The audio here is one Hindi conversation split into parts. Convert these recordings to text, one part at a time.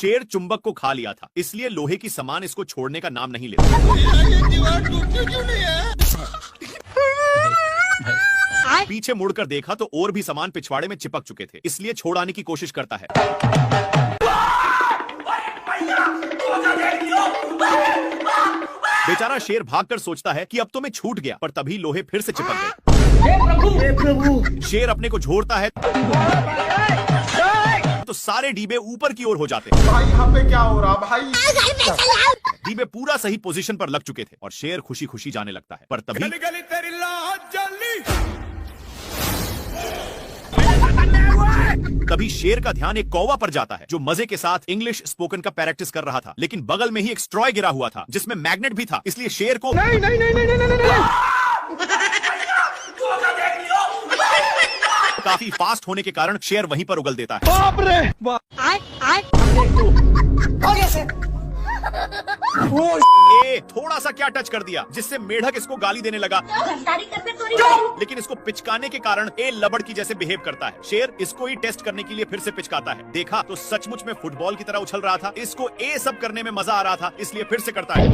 शेर चुंबक को खा लिया था, इसलिए लोहे की सामान इसको छोड़ने का नाम नहीं लेता। पीछे मुड़कर देखा तो और भी सामान पिछवाड़े में चिपक चुके थे, इसलिए छोड़ाने की कोशिश करता है। बेचारा शेर भागकर सोचता है कि अब तो मैं छूट गया, पर तभी लोहे फिर से चिपक गए। हे प्रभु! शेर अपने को झोरता है तो सारे डीबे ऊपर की ओर हो जाते हैं। भाई यहाँ पे क्या हो रहा भाई? डीबे पूरा सही पोजीशन पर लग चुके थे और शेर खुशी खुशी जाने लगता है, पर तभी शेर का ध्यान एक कौवा पर जाता है जो मजे के साथ इंग्लिश स्पोकन का प्रैक्टिस कर रहा था, लेकिन बगल में ही एक स्ट्रॉय गिरा हुआ था जिसमें मैग्नेट भी था, इसलिए शेर को काफी फास्ट होने के कारण शेर वहीं पर उगल देता है। बाप रे बाप। थोड़ा सा क्या टच कर दिया जिससे मेढक इसको गाली देने लगा, लेकिन इसको पिचकाने के कारण ए लबड़ की जैसे बिहेव करता है। शेर इसको ही टेस्ट करने के लिए फिर से पिचकाता है। देखा तो सचमुच में फुटबॉल की तरह उछल रहा था। इसको ए सब करने में मजा आ रहा था, इसलिए फिर से करता है।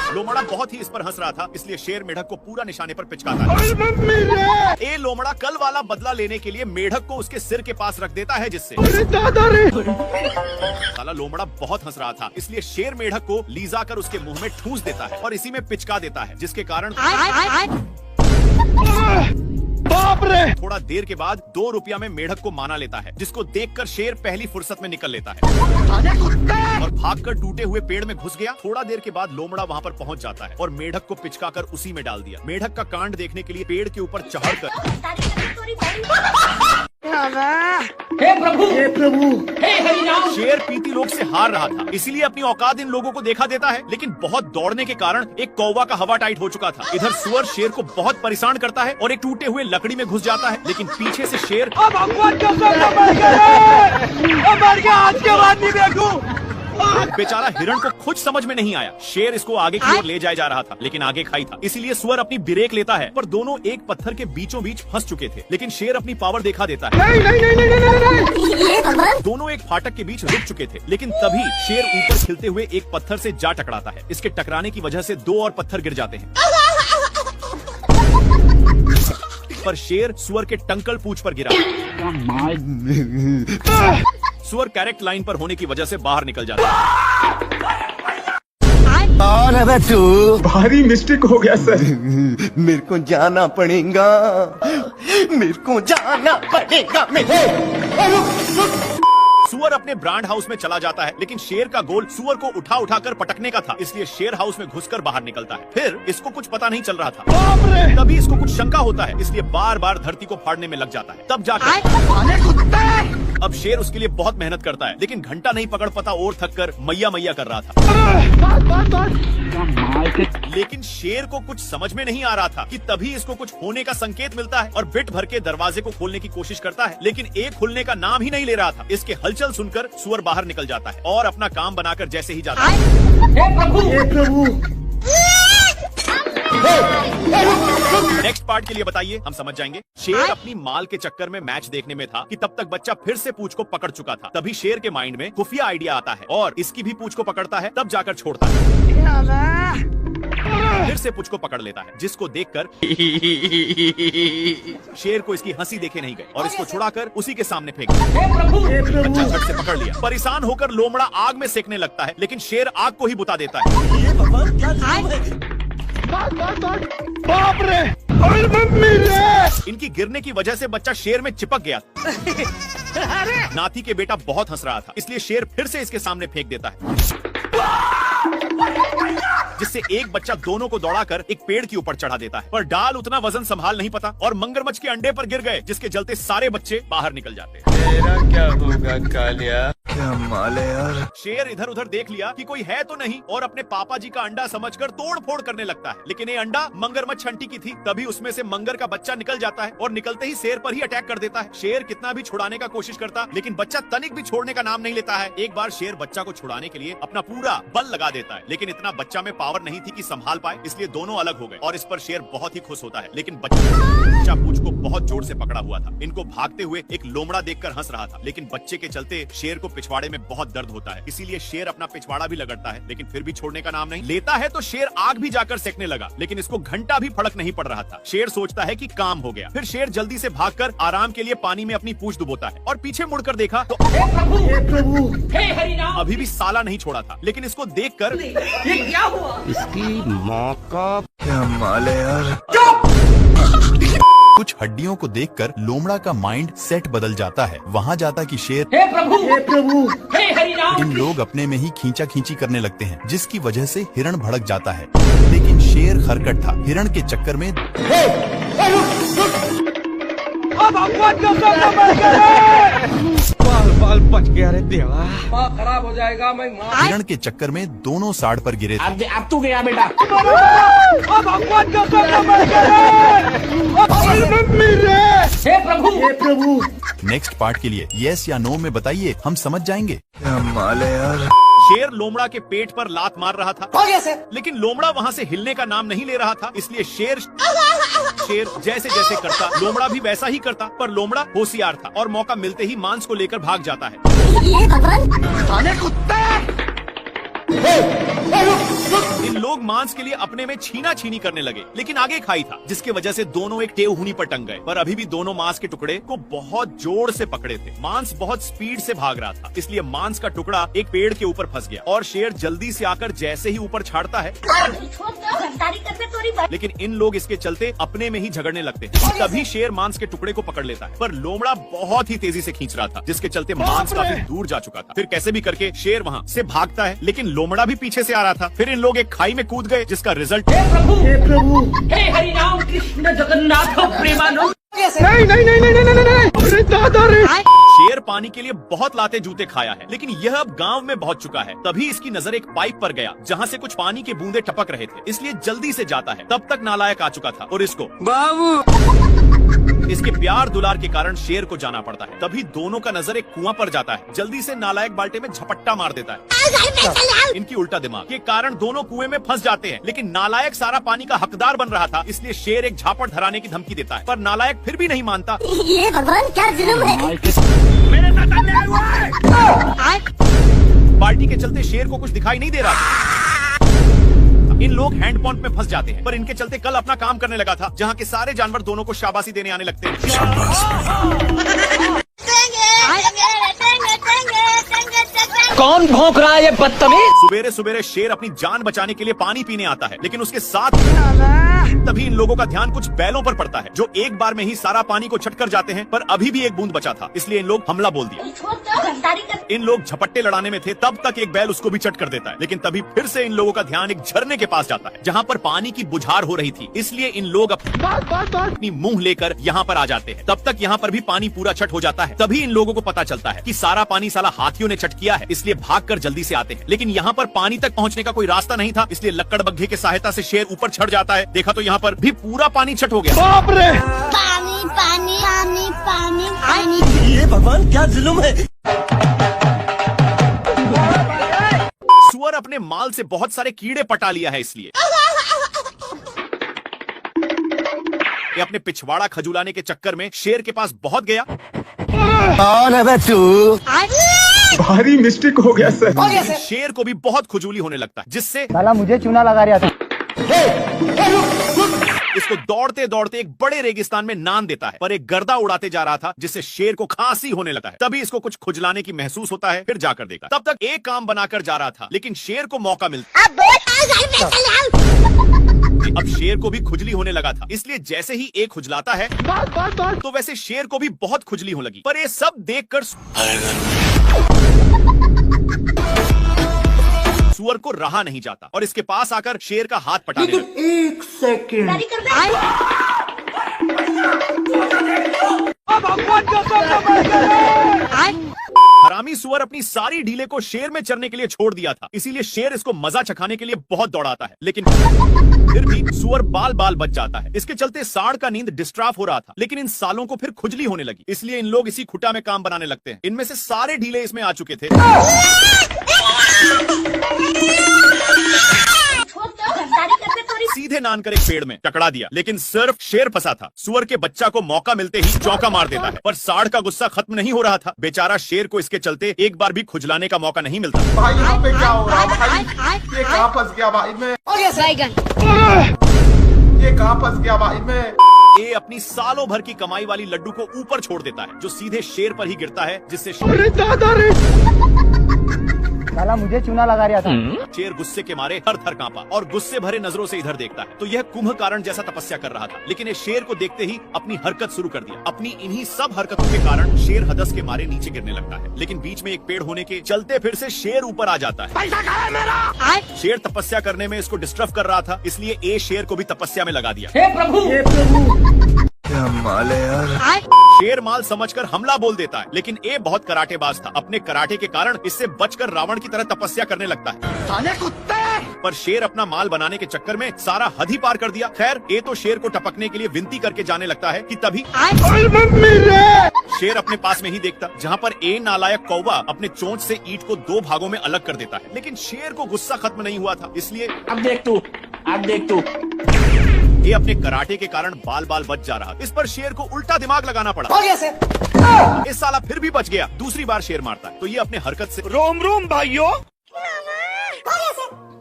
लोमड़ा बहुत ही इस पर हंस रहा था, इसलिए शेर मेढक को पूरा निशाने पर पिचकाता है। ए लोमड़ा कल वाला बदला लेने के लिए मेढक को उसके सिर के पास रख देता है, जिससे साला लोमड़ा बहुत हंस रहा था, इसलिए शेर मेढक को लीजा कर उसके मुंह में ठूस देता है और इसी में पिचका देता है, जिसके कारण बाप रे। थोड़ा देर के बाद 2 रुपया में मेढक को माना लेता है, जिसको देखकर शेर पहली फुर्सत में निकल लेता है और भागकर टूटे हुए पेड़ में घुस गया। थोड़ा देर के बाद लोमड़ा वहाँ पर पहुँच जाता है और मेढक को पिचकाकर उसी में डाल दिया। मेढक का कांड देखने के लिए पेड़ के ऊपर चढ़कर हे प्रभु, हे प्रभु, हे हरिनाम। शेर पीती लोग से हार रहा था, इसीलिए अपनी औकात इन लोगों को देखा देता है, लेकिन बहुत दौड़ने के कारण एक कौवा का हवा टाइट हो चुका था। इधर सुअर शेर को बहुत परेशान करता है और एक टूटे हुए लकड़ी में घुस जाता है, लेकिन पीछे से शेर आज के बाद नहीं देखूं। बेचारा हिरण को कुछ समझ में नहीं आया। शेर इसको आगे की ओर ले जाया जा रहा था, लेकिन आगे खाई था, इसीलिए सुअर अपनी ब्रेक लेता है, पर दोनों एक पत्थर के बीचों बीच फंस चुके थे, लेकिन शेर अपनी पावर दिखा देता है। नहीं। दोनों एक फाटक के बीच रुक चुके थे, लेकिन तभी शेर ऊपर खिलते हुए एक पत्थर से जा टकराता है। इसके टकराने की वजह से 2 और पत्थर गिर जाते हैं, पर शेर सुअर के टंकल पूंछ पर गिरा। सुअर करेक्ट लाइन पर होने की वजह से बाहर निकल जाता है। कौन है तू? भारी मिस्टेक हो गया सर। मेरे को जाना पड़ेगा, मेरे को जाना पड़ेगा। सुअर अपने ब्रांड हाउस में चला जाता है, लेकिन शेर का गोल सुअर को उठा उठाकर पटकने का था, इसलिए शेर हाउस में घुसकर बाहर निकलता है। फिर इसको कुछ पता नहीं चल रहा था, बाप रे। तभी इसको कुछ शंका होता है, इसलिए बार बार धरती को फाड़ने में लग जाता है। तब जाकर अब शेर उसके लिए बहुत मेहनत करता है, लेकिन घंटा नहीं पकड़ पाता और थककर मैया मैया कर रहा था। लेकिन शेर को कुछ समझ में नहीं आ रहा था कि तभी इसको कुछ होने का संकेत मिलता है और बिट भर के दरवाजे को खोलने की कोशिश करता है, लेकिन एक खुलने का नाम ही नहीं ले रहा था। इसके हलचल सुनकर सुअर बाहर निकल जाता है और अपना काम बनाकर जैसे ही जाता है, हे प्रभु, हे प्रभु। नेक्स्ट पार्ट के लिए बताइए, हम समझ जाएंगे। शेर अपनी माल के चक्कर में मैच देखने में था कि तब तक बच्चा फिर से पूंछ को पकड़ चुका था। तभी शेर के माइंड में खुफिया आइडिया आता है और इसकी भी पूंछ को पकड़ता है, तब जाकर छोड़ता है। फिर से पूंछ को पकड़ लेता है, जिसको देखकर शेर को इसकी हंसी देखे नहीं गई और इसको छुड़ाकर उसी के सामने फेंक दिया। बच्चा झट से पकड़ लिया। परेशान होकर लोमड़ा आग में सेकने लगता है, लेकिन शेर आग को ही बुता देता है। बाप रे, मम्मी रे। इनकी गिरने की वजह से बच्चा शेर में चिपक गया। नाती के बेटा बहुत हंस रहा था, इसलिए शेर फिर से इसके सामने फेंक देता है, जिससे एक बच्चा दोनों को दौड़ाकर एक पेड़ के ऊपर चढ़ा देता है, पर डाल उतना वजन संभाल नहीं पाता और मगरमच्छ के अंडे पर गिर गए, जिसके चलते सारे बच्चे बाहर निकल जाते हैं। तेरा क्या होगा कालिया? क्या माल है यार। शेर इधर उधर देख लिया कि कोई है तो नहीं और अपने पापा जी का अंडा समझकर तोड़ फोड़ करने लगता है, लेकिन ये अंडा मगरमच्छ आंटी की थी। तभी उसमें से मंगर का बच्चा निकल जाता है और निकलते ही शेर पर ही अटैक कर देता है। शेर कितना भी छुड़ाने का कोशिश करता, लेकिन बच्चा तनिक भी छोड़ने का नाम नहीं लेता है। एक बार शेर बच्चा को छुड़ाने के लिए अपना पूरा बल लगा देता है, लेकिन इतना बच्चा में पावर नहीं थी कि संभाल पाए, इसलिए दोनों अलग हो गए और इस पर शेर बहुत ही खुश होता है। लेकिन बच्चा पूंछ को बहुत जोर से पकड़ा हुआ था। इनको भागते हुए एक लोमड़ा देखकर हंस रहा था, लेकिन बच्चे के चलते शेर को पिछवाड़े में बहुत दर्द होता है, इसीलिए शेर अपना पिछवाड़ा भी लगड़ता है, लेकिन फिर भी छोड़ने का नाम नहीं लेता है। तो शेर आग भी जाकर सेकने लगा, लेकिन इसको घंटा भी फर्क नहीं पड़ रहा था। शेर सोचता है कि काम हो गया। फिर शेर जल्दी से भागकर आराम के लिए पानी में अपनी पूंछ डुबोता है और पीछे मुड़कर देखा तो अभी भी साला नहीं छोड़ा था, लेकिन इसको देखकर ये क्या हुआ? इसकी माँ का क्या माल है यार। कुछ हड्डियों को देखकर लोमड़ा का माइंड सेट बदल जाता है। वहाँ जाता कि शेर हे प्रभु, हे हरिनाम। इन लोग अपने में ही खींचा खींची करने लगते हैं, जिसकी वजह से हिरण भड़क जाता है, लेकिन शेर खरकट था। हिरण के चक्कर में बाल बच गया रे देवा। माँ खराब हो जाएगा। मैं माँ हिरण के चक्कर में दोनों साड़ पर गिरे थे। अब तू गया बेटा। हे प्रभु, नेक्स्ट पार्ट के लिए यस या नो में बताइए, हम समझ जाएंगे। क्या माल है यार। शेर लोमड़ा के पेट पर लात मार रहा था, लेकिन लोमड़ा वहाँ से हिलने का नाम नहीं ले रहा था, इसलिए शेर जैसे जैसे करता लोमड़ा भी वैसा ही करता। पर लोमड़ा होशियार था और मौका मिलते ही मांस को लेकर भाग जाता है। इन लोग मांस के लिए अपने में छीना छीनी करने लगे, लेकिन आगे खाई था, जिसकी वजह से दोनों एक टेवहुनी पर टंग गए। पर अभी भी दोनों मांस के टुकड़े को बहुत जोर से पकड़े थे। मांस बहुत स्पीड से भाग रहा था, इसलिए मांस का टुकड़ा एक पेड़ के ऊपर फंस गया और शेर जल्दी से आकर जैसे ही ऊपर छाड़ता है, लेकिन इन लोग इसके चलते अपने में ही झगड़ने लगते हैं। तभी शेर मांस के टुकड़े को पकड़ लेता है, पर लोमड़ा बहुत ही तेजी से खींच रहा था, जिसके चलते मांस काफी दूर जा चुका था। फिर कैसे भी करके शेर वहाँ से भागता है, लेकिन लोमड़ा भी पीछे से आ रहा था। फिर इन लोग एक खाई में कूद गए, जिसका रिजल्ट हे प्रभु, हे हरिनाम कृष्ण जगन्नाथ प्रेमानंद। नहीं अरे दादा रे। शेर पानी के लिए बहुत लाते जूते खाया है, लेकिन यह अब गांव में पहुंच चुका है। तभी इसकी नजर एक पाइप पर गया, जहां से कुछ पानी के बूंदे टपक रहे थे, इसलिए जल्दी से जाता है। तब तक नालायक आ चुका था और इसको इसके प्यार दुलार के कारण शेर को जाना पड़ता है। तभी दोनों का नजर एक कुआं पर जाता है। जल्दी से नालायक बाल्टे में झपट्टा मार देता है। इनकी उल्टा दिमाग के कारण दोनों कुएं में फंस जाते हैं, लेकिन नालायक सारा पानी का हकदार बन रहा था, इसलिए शेर एक झापड़ धराने की धमकी देता है, पर नालायक फिर भी नहीं मानता। ये भगवान क्या जुल्म है। मेरे साथ अन्याय हुआ है। बाल्टी के चलते शेर को कुछ दिखाई नहीं दे रहा। इन लोग हैंड पंप में फंस जाते हैं, पर इनके चलते कल अपना काम करने लगा था, जहाँ के सारे जानवर दोनों को शाबाशी देने आने लगते हैं। कौन भौंक रहा है ये बदतमीज? सुबेरे सुबेरे शेर अपनी जान बचाने के लिए पानी पीने आता है, लेकिन उसके साथ तभी इन लोगों का ध्यान कुछ बैलों पर पड़ता है, जो एक बार में ही सारा पानी को छटकर जाते हैं, पर अभी भी एक बूंद बचा था, इसलिए इन लोग हमला बोल दिया। इन लोग झपट्टे लड़ाने में थे, तब तक एक बैल उसको भी चट कर देता है, लेकिन तभी फिर से इन लोगों का ध्यान एक झरने के पास जाता है, जहाँ पर पानी की बुझार हो रही थी, इसलिए इन लोग अपनी मुंह लेकर यहाँ पर आ जाते हैं। तब तक यहाँ पर भी पानी पूरा छट हो जाता है। तभी इन लोगों को पता चलता है कि सारा पानी साला हाथियों ने चट किया है, इसलिए भागकर जल्दी से आते हैं, लेकिन यहाँ पर पानी तक पहुँचने का कोई रास्ता नहीं था, इसलिए लक्कड़ बग्घे की सहायता से शेर ऊपर चढ़ जाता है। देखा तो यहाँ पर भी पूरा पानी छट हो गया। बाप रे। पानी पानी पानी पानी पानी। ये भगवान क्या जुल्म है। सुअर अपने माल से बहुत सारे कीड़े पटा लिया है, इसलिए ये अपने पिछवाड़ा खजुलाने के चक्कर में शेर के पास बहुत गया। कौन है बे तू? भारी मिस्टेक हो गया सर। शेर को भी बहुत खुजूली होने लगता है, जिससे साला मुझे चूना लगा रहा था। इसको दौड़ते दौड़ते एक बड़े रेगिस्तान में नान देता है, पर एक गर्दा उड़ाते जा रहा था, जिससे शेर को खांसी होने लगा है। तभी इसको कुछ खुजलाने की महसूस होता है, फिर जाकर देखा। तब तक एक काम बनाकर जा रहा था, लेकिन शेर को मौका मिलता। अब शेर को भी खुजली होने लगा था, इसलिए जैसे ही एक खुजलाता है तो वैसे शेर को भी बहुत खुजली होने लगी। पर ये सब देखकर सुअर को रहा नहीं जाता और इसके पास आकर शेर का हाथ पटाने लगा। एक सेकंड। हरामी स्वामी सुअर अपनी सारी ढीले को शेर में चरने के लिए छोड़ दिया था, इसीलिए शेर इसको मजा चखाने के लिए बहुत दौड़ाता है, लेकिन फिर भी सुअर बाल बाल बच जाता है। इसके चलते सांड का नींद डिस्टर्ब हो रहा था, लेकिन इन सालों को फिर खुजली होने लगी, इसलिए इन लोग इसी खुटा में काम बनाने लगते हैं। इनमें से सारे ढीले इसमें आ चुके थे। सीधे नान कर एक पेड़ में टकरा दिया, लेकिन सिर्फ शेर फंसा था। सुअर के बच्चा को मौका मिलते ही चौका मार देता है, पर सांड का गुस्सा खत्म नहीं हो रहा था। बेचारा शेर को इसके चलते एक बार भी खुजलाने का मौका नहीं मिलता। भाई यहाँ पे क्या हो रहा है भाई? ये कहाँ फंस गया भाई मैं? ये कहाँ फंस गया भाई मैं? ये अपनी सालों भर की कमाई वाली लड्डू को ऊपर छोड़ देता है, जो सीधे शेर पर ही गिरता है, जिससे अरे दादा रे! साला मुझे चूना लगा रहा था। शेर गुस्से के मारे थर थर कांपा और गुस्से भरे नजरों से इधर देखता है। तो यह कुंभकर्ण जैसा तपस्या कर रहा था, लेकिन ये शेर को देखते ही अपनी हरकत शुरू कर दिया। अपनी इन्हीं सब हरकतों के कारण शेर हदस के मारे नीचे गिरने लगता है, लेकिन बीच में एक पेड़ होने के चलते फिर से शेर ऊपर आ जाता है। पैसा कहाँ है मेरा? शेर तपस्या करने में इसको डिस्टर्ब कर रहा था, इसलिए ए शेर को भी तपस्या में लगा दिया। हे प्रभु, क्या माल है यार। शेर माल समझकर हमला बोल देता है, लेकिन ए बहुत कराटेबाज था। अपने कराटे के कारण इससे बचकर रावण की तरह तपस्या करने लगता है। साले कुत्ते! पर शेर अपना माल बनाने के चक्कर में सारा हद ही पार कर दिया। खैर ए तो शेर को टपकने के लिए विनती करके जाने लगता है कि तभी शेर अपने पास में ही देखता, जहाँ पर ए नालायक कौवा अपने चोंच से ईंट को 2 भागों में अलग कर देता है। लेकिन शेर को गुस्सा खत्म नहीं हुआ था, इसलिए अब देख तू, अब देख तू। ये अपने कराटे के कारण बाल बाल बच जा रहा। इस पर शेर को उल्टा दिमाग लगाना पड़ा। हो गया सर। इस साला फिर भी बच गया। दूसरी बार शेर मारता है, तो ये अपने हरकत से रोम रोम भाइयों।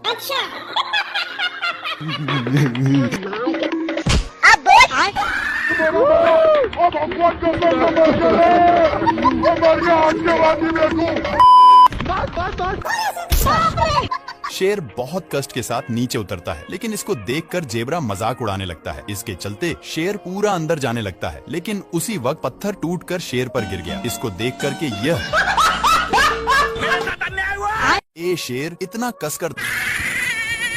अच्छा शेर बहुत कष्ट के साथ नीचे उतरता है, लेकिन इसको देखकर जेबरा मजाक उड़ाने लगता है। इसके चलते शेर पूरा अंदर जाने लगता है, लेकिन उसी वक्त पत्थर टूटकर शेर पर गिर गया। इसको देख करके यह ए शेर इतना कसकर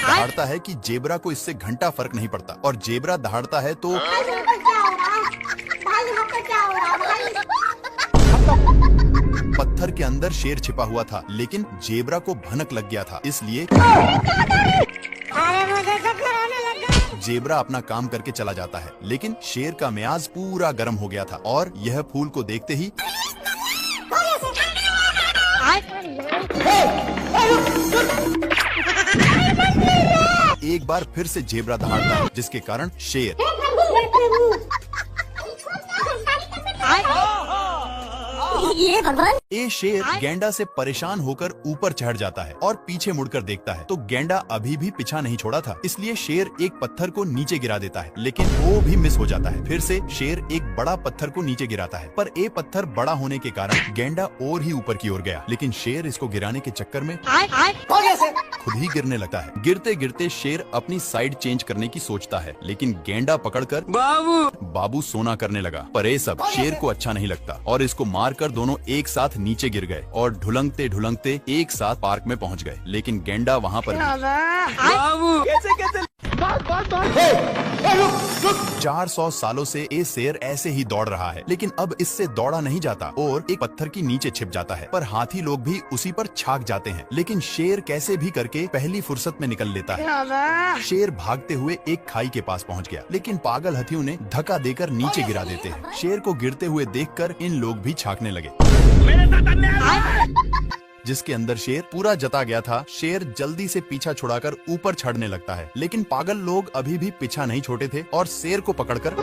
दहाड़ता है कि जेबरा को इससे घंटा फर्क नहीं पड़ता, और जेबरा दहाड़ता है तो पत्थर के अंदर शेर छिपा हुआ था, लेकिन जेबरा को भनक लग गया था, इसलिए जेबरा अपना काम करके चला जाता है। लेकिन शेर का मियाज पूरा गर्म हो गया था, और यह फूल को देखते ही एक बार फिर से जेबरा दहाड़ता है, जिसके कारण शेर ये भगवान। ए शेर गेंडा से परेशान होकर ऊपर चढ़ जाता है और पीछे मुड़कर देखता है, तो गेंडा अभी भी पीछा नहीं छोड़ा था, इसलिए शेर एक पत्थर को नीचे गिरा देता है, लेकिन वो भी मिस हो जाता है। फिर से शेर एक बड़ा पत्थर को नीचे गिराता है, पर ए पत्थर बड़ा होने के कारण गेंडा और ही ऊपर की ओर गया, लेकिन शेर इसको गिराने के चक्कर में हो गया सर। खुद ही गिरने लगता है। गिरते गिरते शेर अपनी साइड चेंज करने की सोचता है, लेकिन गेंडा पकड़कर बाबू सोना करने लगा। पर ये सब शेर को अच्छा नहीं लगता, और इसको मारकर दोनों एक साथ नीचे गिर गए और ढुलंगते ढुलंगते एक साथ पार्क में पहुंच गए। लेकिन गेंडा वहाँ पर 400 सालों से ये शेर ऐसे ही दौड़ रहा है, लेकिन अब इससे दौड़ा नहीं जाता और एक पत्थर की नीचे छिप जाता है। पर हाथी लोग भी उसी पर छाक जाते हैं, लेकिन शेर कैसे भी करके पहली फुर्सत में निकल लेता है। शेर भागते हुए एक खाई के पास पहुंच गया, लेकिन पागल हाथियों ने धक्का देकर नीचे गिरा देते हैं। शेर को गिरते हुए देखकर इन लोग भी छाकने लगे। जिसके अंदर शेर पूरा जता गया था। शेर जल्दी से पीछा छुड़ाकर ऊपर चढ़ने लगता है, लेकिन पागल लोग अभी भी पीछा नहीं छोड़े थे और शेर को पकड़कर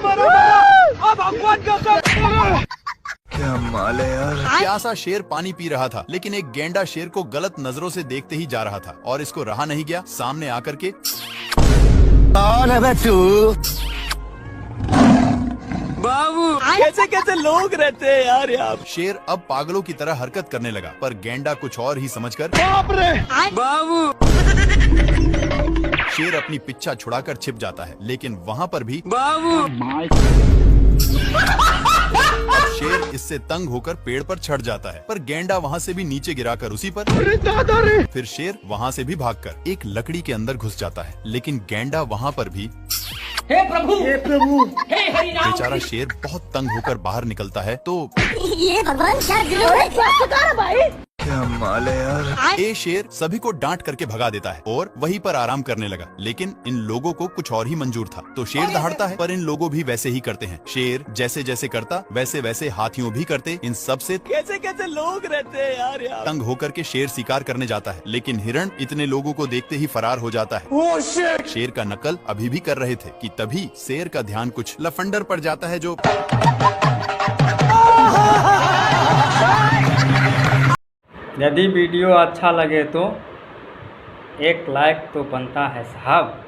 क्या माल है यार। प्यासा शेर पानी पी रहा था, लेकिन एक गेंडा शेर को गलत नजरों से देखते ही जा रहा था और इसको रहा नहीं गया। सामने आकर के कौन है बे तू? कैसे कैसे लोग रहते हैं यार यहाँ। शेर अब पागलों की तरह हरकत करने लगा, पर गेंडा कुछ और ही समझकर बाप रे शेर अपनी पिच्छा छुड़ाकर छिप जाता है, लेकिन वहाँ पर भी अब शेर इससे तंग होकर पेड़ पर चढ़ जाता है, पर गेंडा वहाँ से भी नीचे गिराकर उसी पर। अरे दादा रे। फिर शेर वहाँ से भी भागकर एक लकड़ी के अंदर घुस जाता है, लेकिन गेंडा वहाँ पर भी हे प्रभु हे हरि राम बेचारा शेर बहुत तंग होकर बाहर निकलता है तो ये भगवान क्या भाई। ए शेर सभी को डांट करके भगा देता है और वहीं पर आराम करने लगा। लेकिन इन लोगों को कुछ और ही मंजूर था, तो शेर दहाड़ता है, पर इन लोगों भी वैसे ही करते हैं। शेर जैसे जैसे करता वैसे वैसे हाथियों भी करते। इन सब से कैसे कैसे लोग रहते हैं यार। तंग होकर के शेर शिकार करने जाता है, लेकिन हिरण इतने लोगों को देखते ही फरार हो जाता है। शेर का नकल अभी भी कर रहे थे कि तभी शेर का ध्यान कुछ लफंडर पर जाता है जो यदि वीडियो अच्छा लगे तो एक लाइक तो बनता है साहब।